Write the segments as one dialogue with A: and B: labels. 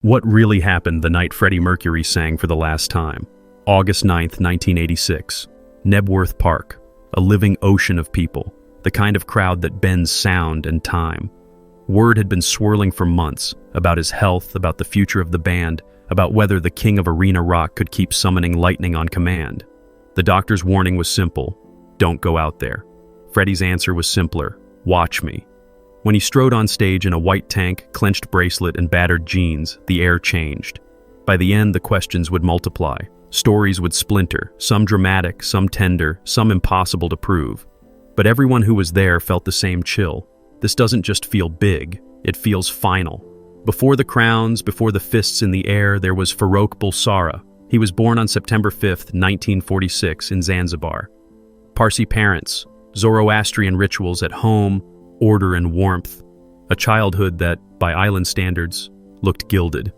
A: What really happened the night Freddie Mercury sang for the last time? August 9th, 1986. Knebworth Park. A living ocean of people. The kind of crowd that bends sound and time. Word had been swirling for months about his health, about the future of the band, about whether the king of arena rock could keep summoning lightning on command. The doctor's warning was simple: don't go out there. Freddie's answer was simpler: watch me. When he strode on stage in a white tank, clenched bracelet, and battered jeans, the air changed. By the end, the questions would multiply. Stories would splinter, some dramatic, some tender, some impossible to prove. But everyone who was there felt the same chill. This doesn't just feel big, it feels final. Before the crowns, before the fists in the air, there was Farrokh Bulsara. He was born on September 5th, 1946, in Zanzibar. Parsi parents, Zoroastrian rituals at home, order and warmth, a childhood that, by island standards, looked gilded.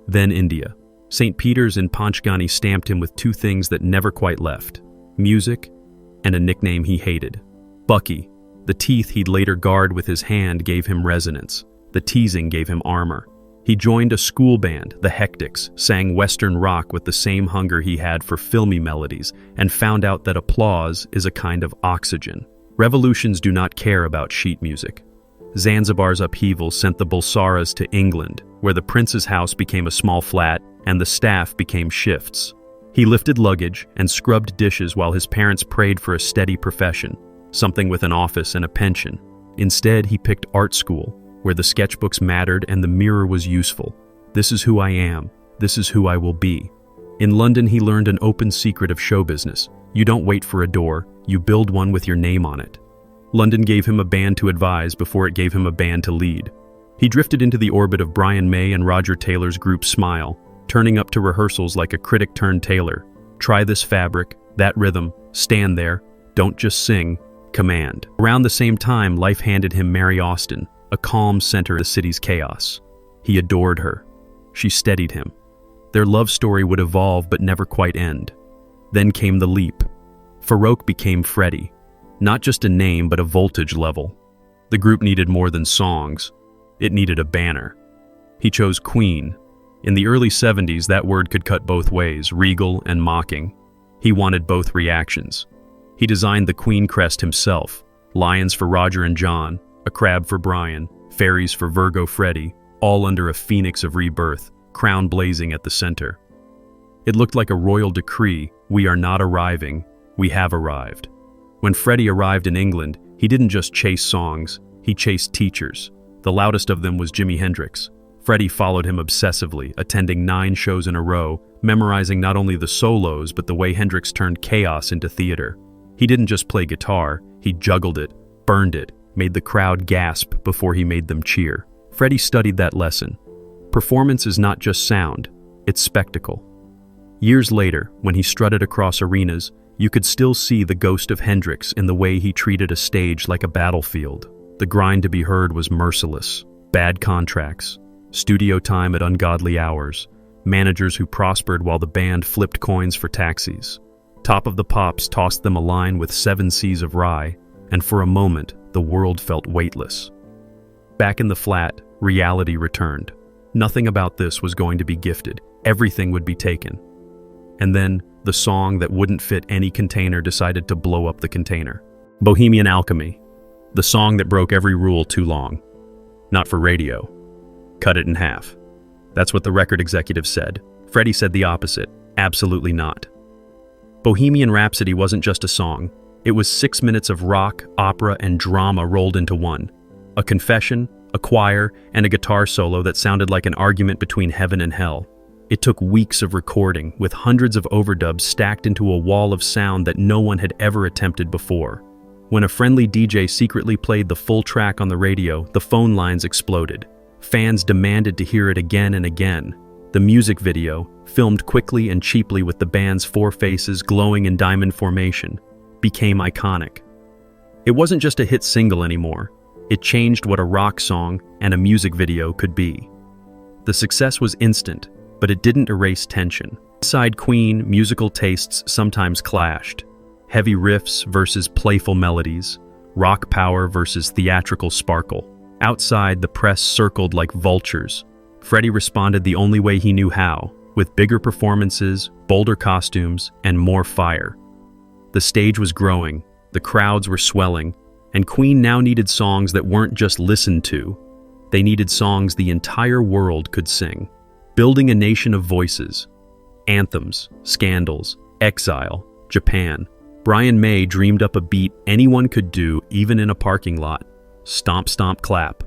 A: Then India. St. Peter's in Panchgani stamped him with two things that never quite left: music and a nickname he hated. Bucky. The teeth he'd later guard with his hand gave him resonance. The teasing gave him armor. He joined a school band, the Hectics, sang Western rock with the same hunger he had for filmy melodies, and found out that applause is a kind of oxygen. Revolutions do not care about sheet music. Zanzibar's upheaval sent the Bulsaras to England, where the prince's house became a small flat and the staff became shifts. He lifted luggage and scrubbed dishes while his parents prayed for a steady profession, something with an office and a pension. Instead, he picked art school, where the sketchbooks mattered and the mirror was useful. This is who I am. This is who I will be. In London, he learned an open secret of show business. You don't wait for a door, you build one with your name on it. London gave him a band to advise before it gave him a band to lead. He drifted into the orbit of Brian May and Roger Taylor's group Smile, turning up to rehearsals like a critic turned tailor. Try this fabric, that rhythm, stand there, don't just sing, command. Around the same time, life handed him Mary Austin, a calm center of the city's chaos. He adored her. She steadied him. Their love story would evolve but never quite end. Then came the leap. Farrokh became Freddie. Not just a name, but a voltage level. The group needed more than songs. It needed a banner. He chose Queen. In the early 70s, that word could cut both ways, regal and mocking. He wanted both reactions. He designed the Queen crest himself. Lions for Roger and John, a crab for Brian, fairies for Virgo Freddie, all under a phoenix of rebirth, crown blazing at the center. It looked like a royal decree: we are not arriving, we have arrived. When Freddie arrived in England, he didn't just chase songs, he chased teachers. The loudest of them was Jimi Hendrix. Freddie followed him obsessively, attending 9 shows in a row, memorizing not only the solos but the way Hendrix turned chaos into theater. He didn't just play guitar, he juggled it, burned it, made the crowd gasp before he made them cheer. Freddie studied that lesson. Performance is not just sound, it's spectacle. Years later, when he strutted across arenas, you could still see the ghost of Hendrix in the way he treated a stage like a battlefield. The grind to be heard was merciless. Bad contracts, studio time at ungodly hours, managers who prospered while the band flipped coins for taxis. Top of the Pops tossed them a line with 7 C's of rye, and for a moment, the world felt weightless. Back in the flat, reality returned. Nothing about this was going to be gifted. Everything would be taken. And then, the song that wouldn't fit any container decided to blow up the container. Bohemian Alchemy. The song that broke every rule too long. Not for radio. Cut it in half. That's what the record executive said. Freddie said the opposite. Absolutely not. Bohemian Rhapsody wasn't just a song. It was 6 minutes of rock, opera, and drama rolled into one. A confession, a choir, and a guitar solo that sounded like an argument between heaven and hell. It took weeks of recording, with hundreds of overdubs stacked into a wall of sound that no one had ever attempted before. When a friendly DJ secretly played the full track on the radio, the phone lines exploded. Fans demanded to hear it again and again. The music video, filmed quickly and cheaply with the band's 4 faces glowing in diamond formation, became iconic. It wasn't just a hit single anymore. It changed what a rock song and a music video could be. The success was instant, but it didn't erase tension. Inside Queen, musical tastes sometimes clashed. Heavy riffs versus playful melodies, rock power versus theatrical sparkle. Outside, the press circled like vultures. Freddie responded the only way he knew how, with bigger performances, bolder costumes, and more fire. The stage was growing, the crowds were swelling, and Queen now needed songs that weren't just listened to. They needed songs the entire world could sing. Building a nation of voices. Anthems, scandals, Exile, Japan. Brian May dreamed up a beat anyone could do, even in a parking lot. Stomp, stomp, clap.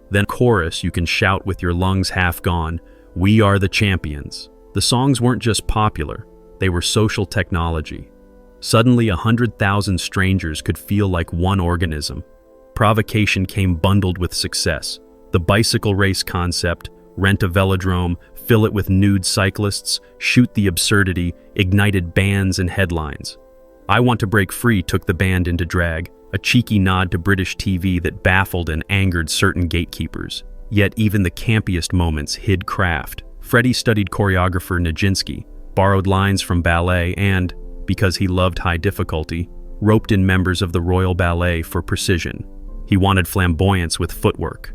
A: Then chorus you can shout with your lungs half gone, "We are the champions." The songs weren't just popular, they were social technology. Suddenly 100,000 strangers could feel like one organism. Provocation came bundled with success. The bicycle race concept, rent a velodrome, fill it with nude cyclists, shoot the absurdity, ignited bans and headlines. I Want to Break Free took the band into drag, a cheeky nod to British TV that baffled and angered certain gatekeepers. Yet even the campiest moments hid craft. Freddie studied choreographer Nijinsky, borrowed lines from ballet and, because he loved high difficulty, roped in members of the Royal Ballet for precision. He wanted flamboyance with footwork.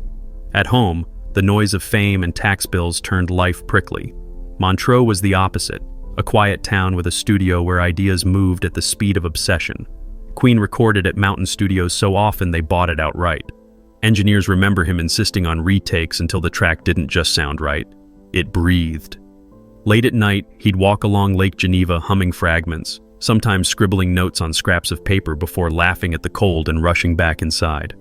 A: At home, the noise of fame and tax bills turned life prickly. Montreux was the opposite, a quiet town with a studio where ideas moved at the speed of obsession. Queen recorded at Mountain Studios so often they bought it outright. Engineers remember him insisting on retakes until the track didn't just sound right, it breathed. Late at night, he'd walk along Lake Geneva humming fragments, sometimes scribbling notes on scraps of paper before laughing at the cold and rushing back inside.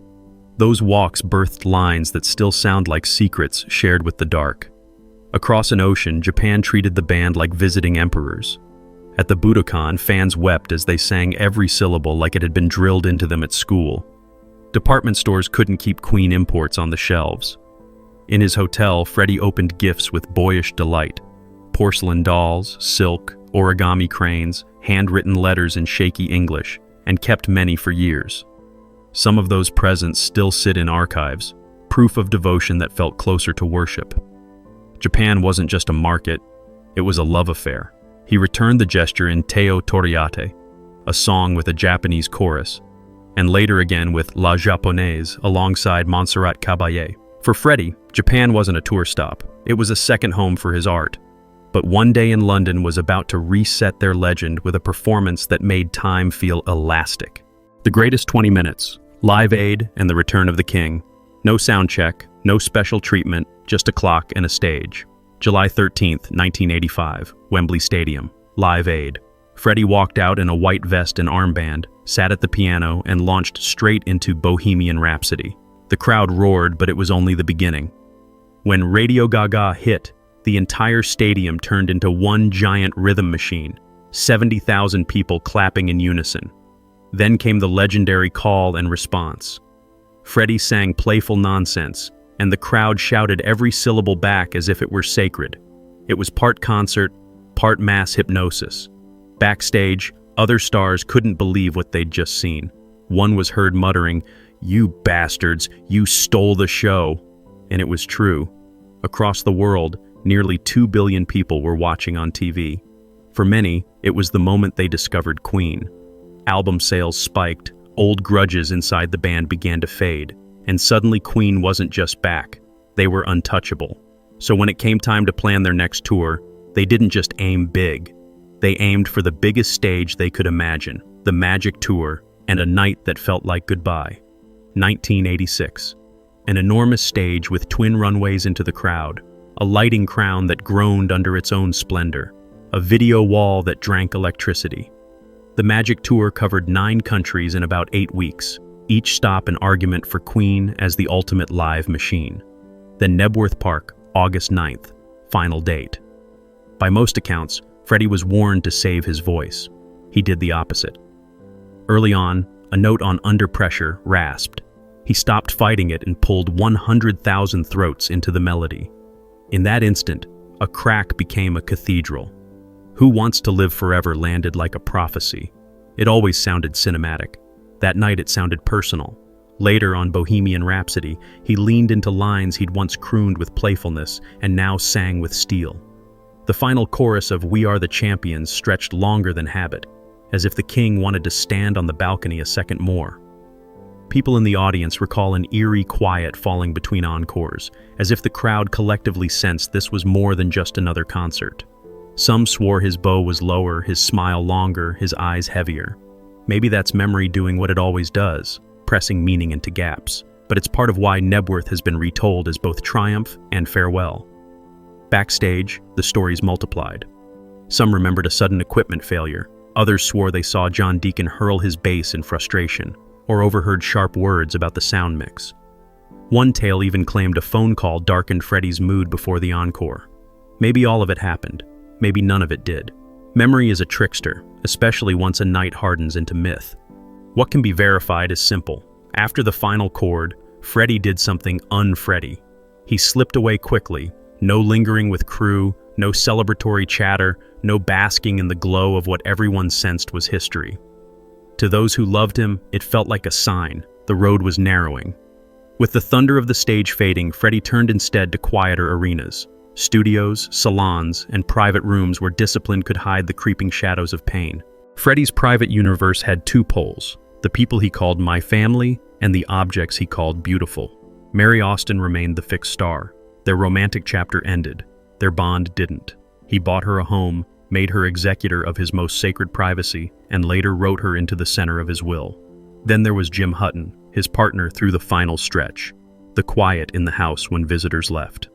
A: Those walks birthed lines that still sound like secrets shared with the dark. Across an ocean, Japan treated the band like visiting emperors. At the Budokan, fans wept as they sang every syllable like it had been drilled into them at school. Department stores couldn't keep Queen imports on the shelves. In his hotel, Freddie opened gifts with boyish delight. Porcelain dolls, silk, origami cranes, handwritten letters in shaky English, and kept many for years. Some of those presents still sit in archives, proof of devotion that felt closer to worship. Japan wasn't just a market, it was a love affair. He returned the gesture in Teo Toriate, a song with a Japanese chorus, and later again with La Japonaise alongside Montserrat Caballé. For Freddie, Japan wasn't a tour stop, it was a second home for his art. But one day in London was about to reset their legend with a performance that made time feel elastic. The greatest 20 minutes, Live Aid and the Return of the King. No sound check, no special treatment, just a clock and a stage. July 13th, 1985, Wembley Stadium, Live Aid. Freddie walked out in a white vest and armband, sat at the piano, and launched straight into Bohemian Rhapsody. The crowd roared, but it was only the beginning. When Radio Gaga hit, the entire stadium turned into one giant rhythm machine, 70,000 people clapping in unison. Then came the legendary call and response. Freddie sang playful nonsense, and the crowd shouted every syllable back as if it were sacred. It was part concert, part mass hypnosis. Backstage, other stars couldn't believe what they'd just seen. One was heard muttering, "You bastards, you stole the show." And it was true. Across the world, nearly 2 billion people were watching on TV. For many, it was the moment they discovered Queen. Album sales spiked, old grudges inside the band began to fade, and suddenly Queen wasn't just back, they were untouchable. So when it came time to plan their next tour, they didn't just aim big. They aimed for the biggest stage they could imagine, the Magic Tour, and a night that felt like goodbye. 1986. An enormous stage with twin runways into the crowd, a lighting crown that groaned under its own splendor, a video wall that drank electricity. The Magic Tour covered 9 countries in about 8 weeks, each stop an argument for Queen as the ultimate live machine. Then Knebworth Park, August 9th, final date. By most accounts, Freddie was warned to save his voice. He did the opposite. Early on, a note on Under Pressure rasped. He stopped fighting it and pulled 100,000 throats into the melody. In that instant, a crack became a cathedral. Who Wants to Live Forever landed like a prophecy. It always sounded cinematic. That night it sounded personal. Later on Bohemian Rhapsody, he leaned into lines he'd once crooned with playfulness and now sang with steel. The final chorus of We Are the Champions stretched longer than habit, as if the king wanted to stand on the balcony a second more. People in the audience recall an eerie quiet falling between encores, as if the crowd collectively sensed this was more than just another concert. Some swore his bow was lower, his smile longer, his eyes heavier. Maybe that's memory doing what it always does, pressing meaning into gaps. But it's part of why Knebworth has been retold as both triumph and farewell. Backstage, the stories multiplied. Some remembered a sudden equipment failure. Others swore they saw John Deacon hurl his bass in frustration, or overheard sharp words about the sound mix. One tale even claimed a phone call darkened Freddie's mood before the encore. Maybe all of it happened. Maybe none of it did. Memory is a trickster, especially once a night hardens into myth. What can be verified is simple. After the final chord, Freddie did something un-Freddie. He slipped away quickly. No lingering with crew, no celebratory chatter, no basking in the glow of what everyone sensed was history. To those who loved him, it felt like a sign. The road was narrowing. With the thunder of the stage fading, Freddie turned instead to quieter arenas. Studios, salons, and private rooms where discipline could hide the creeping shadows of pain. Freddie's private universe had two poles, the people he called my family and the objects he called beautiful. Mary Austin remained the fixed star. Their romantic chapter ended. Their bond didn't. He bought her a home, made her executor of his most sacred privacy, and later wrote her into the center of his will. Then there was Jim Hutton, his partner through the final stretch, the quiet in the house when visitors left.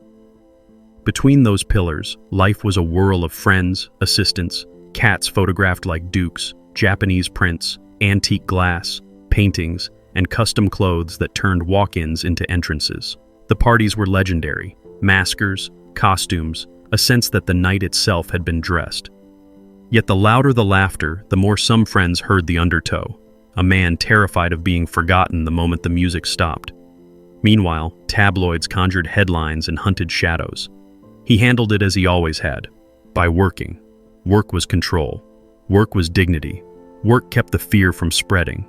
A: Between those pillars, life was a whirl of friends, assistants, cats photographed like dukes, Japanese prints, antique glass, paintings, and custom clothes that turned walk-ins into entrances. The parties were legendary, maskers, costumes, a sense that the night itself had been dressed. Yet the louder the laughter, the more some friends heard the undertow, a man terrified of being forgotten the moment the music stopped. Meanwhile, tabloids conjured headlines and hunted shadows. He handled it as he always had, by working. Work was control. Work was dignity. Work kept the fear from spreading.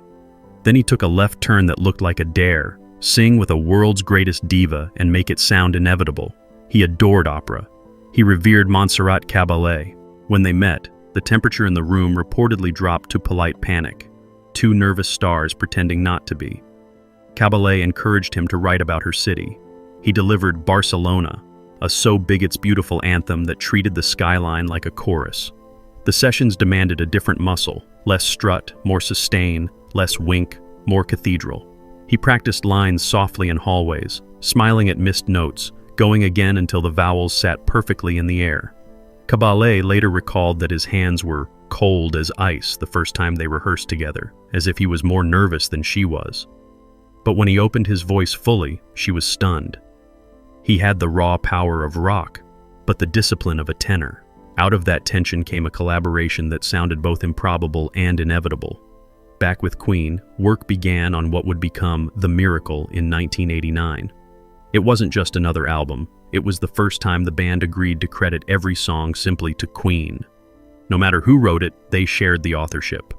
A: Then he took a left turn that looked like a dare, sing with a world's greatest diva and make it sound inevitable. He adored opera. He revered Montserrat Caballé. When they met, the temperature in the room reportedly dropped to polite panic, two nervous stars pretending not to be. Caballé encouraged him to write about her city. He delivered Barcelona, a so big it's beautiful anthem that treated the skyline like a chorus. The sessions demanded a different muscle, less strut, more sustain, less wink, more cathedral. He practiced lines softly in hallways, smiling at missed notes, going again until the vowels sat perfectly in the air. Caballé later recalled that his hands were cold as ice the first time they rehearsed together, as if he was more nervous than she was. But when he opened his voice fully, she was stunned. He had the raw power of rock, but the discipline of a tenor. Out of that tension came a collaboration that sounded both improbable and inevitable. Back with Queen, work began on what would become The Miracle in 1989. It wasn't just another album, it was the first time the band agreed to credit every song simply to Queen. No matter who wrote it, they shared the authorship.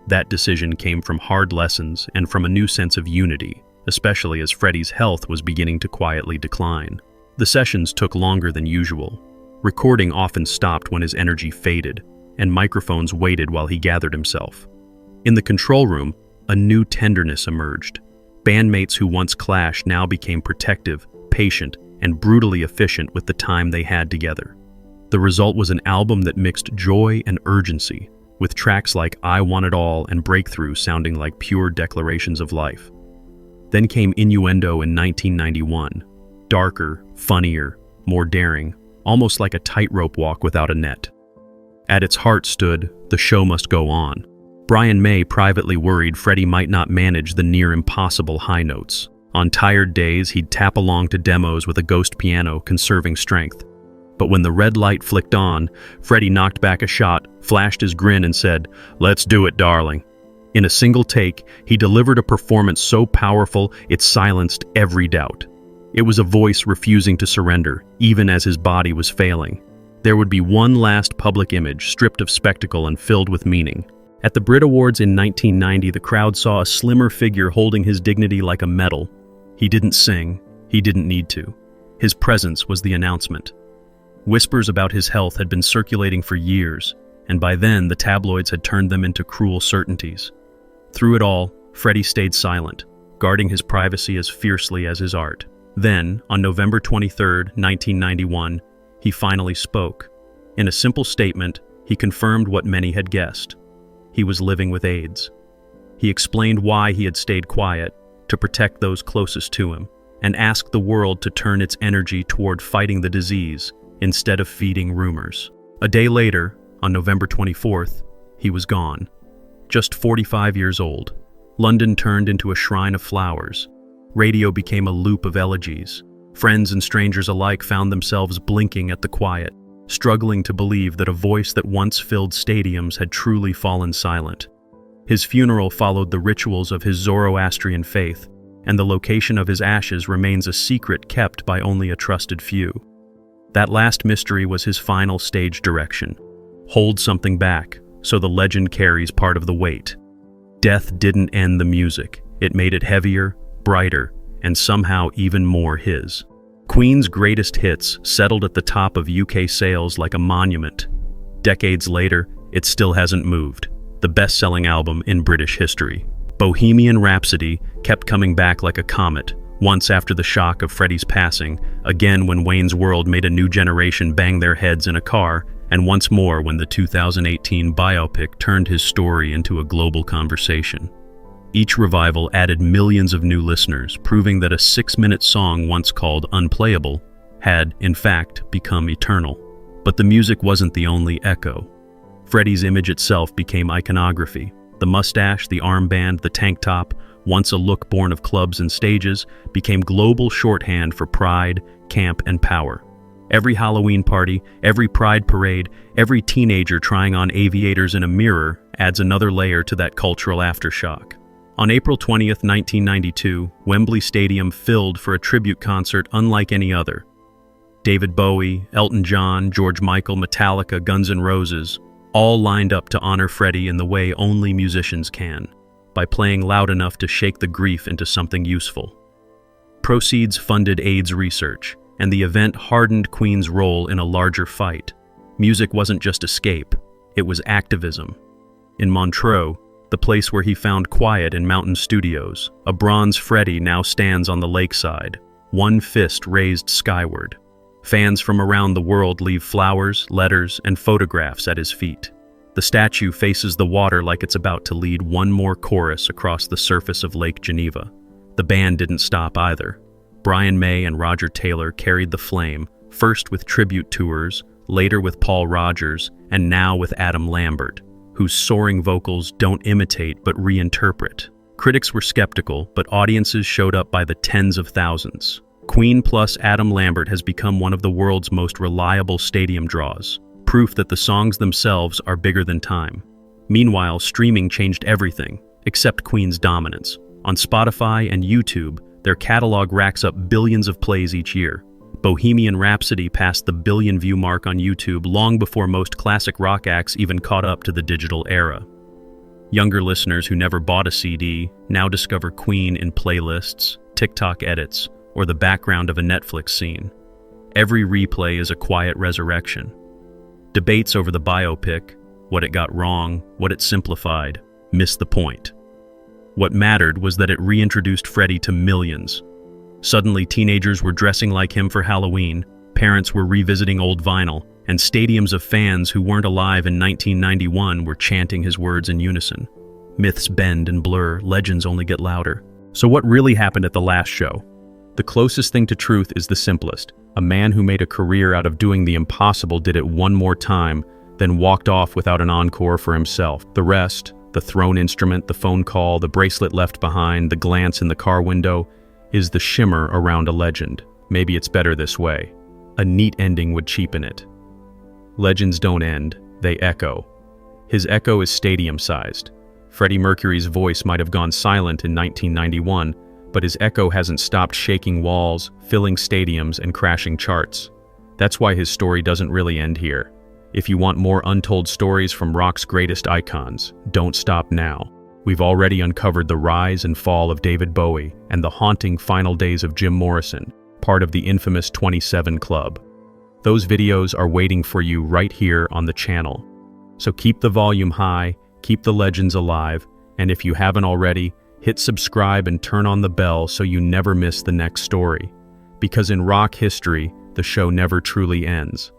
A: That decision came from hard lessons and from a new sense of unity, especially as Freddie's health was beginning to quietly decline. The sessions took longer than usual. Recording often stopped when his energy faded, and microphones waited while he gathered himself. In the control room, a new tenderness emerged. Bandmates who once clashed now became protective, patient, and brutally efficient with the time they had together. The result was an album that mixed joy and urgency, with tracks like I Want It All and Breakthrough sounding like pure declarations of life. Then came Innuendo in 1991, darker, funnier, more daring, almost like a tightrope walk without a net. At its heart stood, The Show Must Go On. Brian May privately worried Freddie might not manage the near-impossible high notes. On tired days, he'd tap along to demos with a ghost piano, conserving strength. But when the red light flicked on, Freddie knocked back a shot, flashed his grin, and said, "Let's do it, darling." In a single take, he delivered a performance so powerful it silenced every doubt. It was a voice refusing to surrender, even as his body was failing. There would be one last public image, stripped of spectacle and filled with meaning. At the Brit Awards in 1990, the crowd saw a slimmer figure holding his dignity like a medal. He didn't sing. He didn't need to. His presence was the announcement. Whispers about his health had been circulating for years, and by then the tabloids had turned them into cruel certainties. Through it all, Freddie stayed silent, guarding his privacy as fiercely as his art. Then, on November 23, 1991, he finally spoke. In a simple statement, he confirmed what many had guessed. He was living with AIDS. He explained why he had stayed quiet, to protect those closest to him, and asked the world to turn its energy toward fighting the disease instead of feeding rumors. A day later, on November 24th, he was gone. Just 45 years old. London turned into a shrine of flowers. Radio became a loop of elegies. Friends and strangers alike found themselves blinking at the quiet, struggling to believe that a voice that once filled stadiums had truly fallen silent. His funeral followed the rituals of his Zoroastrian faith, and the location of his ashes remains a secret kept by only a trusted few. That last mystery was his final stage direction. Hold something back, so the legend carries part of the weight. Death didn't end the music. It made it heavier, brighter, and somehow even more his. Queen's greatest hits settled at the top of UK sales like a monument. Decades later, it still hasn't moved. The best-selling album in British history. Bohemian Rhapsody kept coming back like a comet, once after the shock of Freddie's passing, again when Wayne's World made a new generation bang their heads in a car, and once more when the 2018 biopic turned his story into a global conversation. Each revival added millions of new listeners, proving that a 6-minute song once called unplayable had, in fact, become eternal. But the music wasn't the only echo. Freddie's image itself became iconography. The mustache, the armband, the tank top, once a look born of clubs and stages, became global shorthand for pride, camp, and power. Every Halloween party, every pride parade, every teenager trying on aviators in a mirror adds another layer to that cultural aftershock. On April 20th, 1992, Wembley Stadium filled for a tribute concert unlike any other. David Bowie, Elton John, George Michael, Metallica, Guns N' Roses, all lined up to honor Freddie in the way only musicians can, by playing loud enough to shake the grief into something useful. Proceeds funded AIDS research, and the event hardened Queen's role in a larger fight. Music wasn't just escape, it was activism. In Montreux, the place where he found quiet in mountain studios, a bronze Freddie now stands on the lakeside, one fist raised skyward. Fans from around the world leave flowers, letters, and photographs at his feet. The statue faces the water like it's about to lead one more chorus across the surface of Lake Geneva. The band didn't stop either. Brian May and Roger Taylor carried the flame, first with tribute tours, later with Paul Rodgers, and now with Adam Lambert, whose soaring vocals don't imitate but reinterpret. Critics were skeptical, but audiences showed up by the tens of thousands. Queen plus Adam Lambert has become one of the world's most reliable stadium draws, proof that the songs themselves are bigger than time. Meanwhile, streaming changed everything, except Queen's dominance. On Spotify and YouTube, their catalog racks up billions of plays each year. Bohemian Rhapsody passed the billion-view mark on YouTube long before most classic rock acts even caught up to the digital era. Younger listeners who never bought a CD now discover Queen in playlists, TikTok edits, or the background of a Netflix scene. Every replay is a quiet resurrection. Debates over the biopic, what it got wrong, what it simplified, missed the point. What mattered was that it reintroduced Freddie to millions. Suddenly, teenagers were dressing like him for Halloween, parents were revisiting old vinyl, and stadiums of fans who weren't alive in 1991 were chanting his words in unison. Myths bend and blur, legends only get louder. So what really happened at the last show? The closest thing to truth is the simplest. A man who made a career out of doing the impossible did it one more time, then walked off without an encore for himself. The rest, the thrown instrument, the phone call, the bracelet left behind, the glance in the car window, is the shimmer around a legend. Maybe it's better this way. A neat ending would cheapen it. Legends don't end, they echo. His echo is stadium-sized. Freddie Mercury's voice might have gone silent in 1991, but his echo hasn't stopped shaking walls, filling stadiums, and crashing charts. That's why his story doesn't really end here. If you want more untold stories from rock's greatest icons, don't stop now. We've already uncovered the rise and fall of David Bowie and the haunting final days of Jim Morrison, part of the infamous 27 Club. Those videos are waiting for you right here on the channel. So keep the volume high, keep the legends alive, and if you haven't already, Hit subscribe and turn on the bell so you never miss the next story. Because in rock history, the show never truly ends.